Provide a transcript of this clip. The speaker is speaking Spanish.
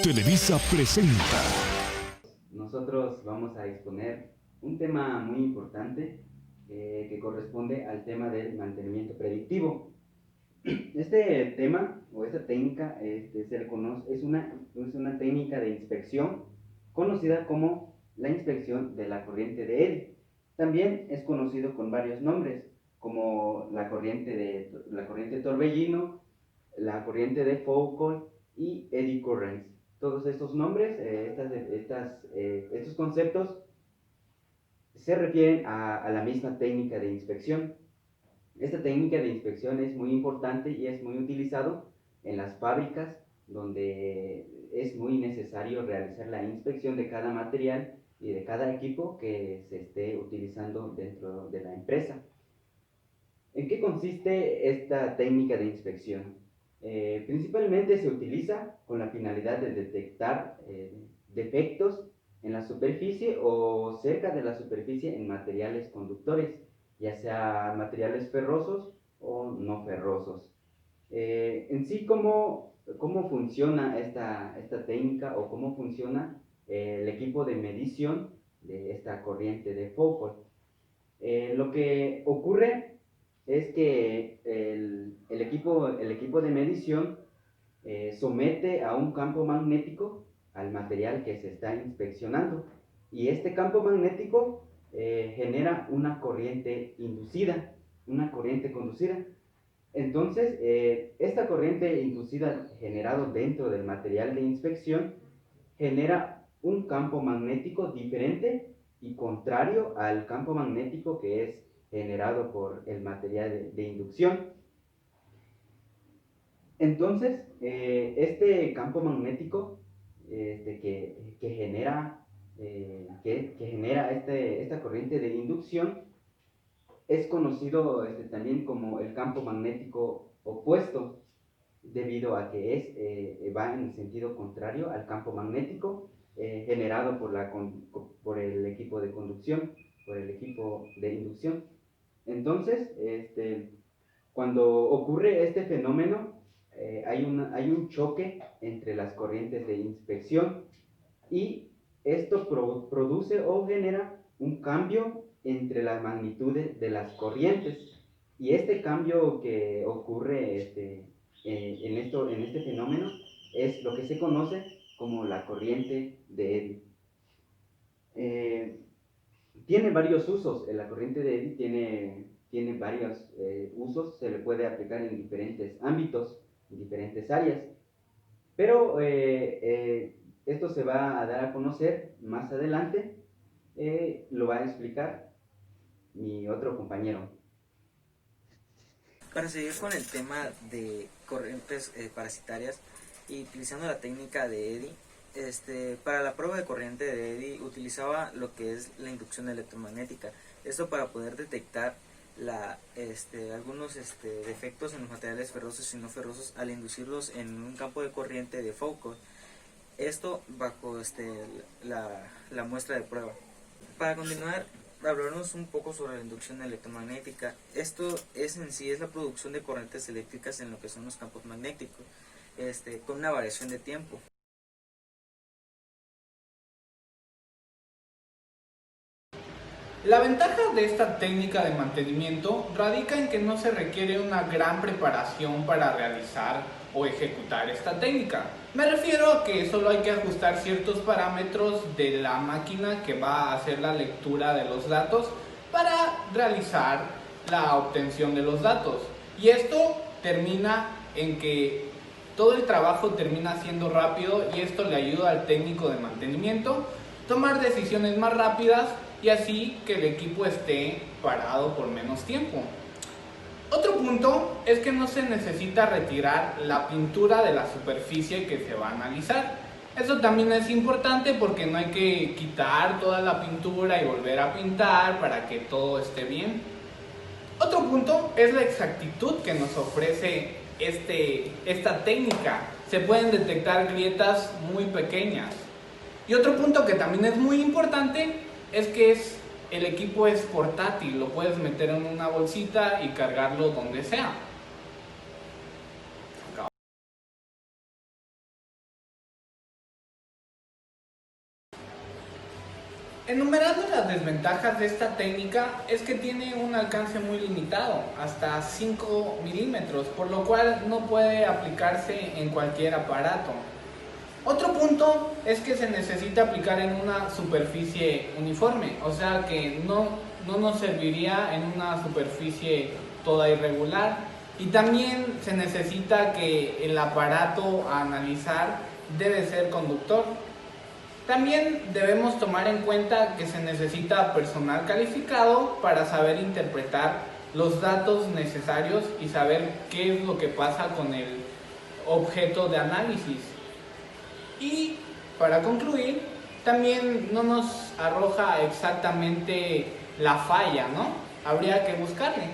Televisa presenta. Nosotros vamos a exponer un tema muy importante que corresponde al tema del mantenimiento predictivo. Este tema o esta técnica se le conoce, es una técnica de inspección conocida como la inspección de la corriente de Eddy. También es conocido con varios nombres, como la corriente torbellino, la corriente de Foucault y eddy currents. Todos estos nombres, estos conceptos se refieren a la misma técnica de inspección. Esta técnica de inspección es muy importante y es muy utilizado en las fábricas, donde es muy necesario realizar la inspección de cada material y de cada equipo que se esté utilizando dentro de la empresa. ¿En qué consiste esta técnica de inspección? Principalmente se utiliza con la finalidad de detectar defectos en la superficie o cerca de la superficie en materiales conductores, ya sea materiales ferrosos o no ferrosos. En sí, ¿cómo funciona esta técnica o cómo funciona el equipo de medición de esta corriente de Foucault? Lo que ocurre es que el equipo de medición somete a un campo magnético al material que se está inspeccionando, y este campo magnético genera una corriente inducida, una corriente conducida. Entonces, esta corriente inducida generado dentro del material de inspección genera un campo magnético diferente y contrario al campo magnético que es generado por el material de inducción. Entonces, este campo magnético que genera esta corriente de inducción es conocido también como el campo magnético opuesto, debido a que va en sentido contrario al campo magnético generado por el equipo de conducción, por el equipo de inducción. Entonces, cuando ocurre este fenómeno, hay un choque entre las corrientes de inspección, y esto produce o genera un cambio entre las magnitudes de las corrientes. Y este cambio que ocurre en este fenómeno es lo que se conoce como la corriente de Eddy. Tiene varios usos. La corriente de Eddy tiene varios usos, se le puede aplicar en diferentes ámbitos, en diferentes áreas. Pero esto se va a dar a conocer más adelante, lo va a explicar mi otro compañero. Para seguir con el tema de corrientes parasitarias y utilizando la técnica de Eddy, para la prueba de corriente de Eddy utilizaba lo que es la inducción electromagnética. Esto para poder detectar algunos defectos en los materiales ferrosos y no ferrosos al inducirlos en un campo de corriente de Foucault. Esto bajo la muestra de prueba. Para continuar, hablarnos un poco sobre la inducción electromagnética. Esto es en sí es la producción de corrientes eléctricas en lo que son los campos magnéticos, con una variación de tiempo. La ventaja de esta técnica de mantenimiento radica en que no se requiere una gran preparación para realizar o ejecutar esta técnica. Me refiero a que solo hay que ajustar ciertos parámetros de la máquina que va a hacer la lectura de los datos para realizar la obtención de los datos. Y esto termina en que todo el trabajo termina siendo rápido, y esto le ayuda al técnico de mantenimiento a tomar decisiones más rápidas y así que el equipo esté parado por menos tiempo. Otro punto es que no se necesita retirar la pintura de la superficie que se va a analizar. Eso también es importante porque no hay que quitar toda la pintura y volver a pintar para que todo esté bien. Otro punto es la exactitud que nos ofrece esta técnica. Se pueden detectar grietas muy pequeñas. Y otro punto que también es muy importante es que el equipo es portátil, lo puedes meter en una bolsita y cargarlo donde sea. Enumerando las desventajas de esta técnica es que tiene un alcance muy limitado, hasta 5 milímetros, por lo cual no puede aplicarse en cualquier aparato. Otro punto es que se necesita aplicar en una superficie uniforme, o sea que no nos serviría en una superficie toda irregular, y también se necesita que el aparato a analizar debe ser conductor. También debemos tomar en cuenta que se necesita personal calificado para saber interpretar los datos necesarios y saber qué es lo que pasa con el objeto de análisis. Y para concluir, también no nos arroja exactamente la falla, ¿no? Habría que buscarle.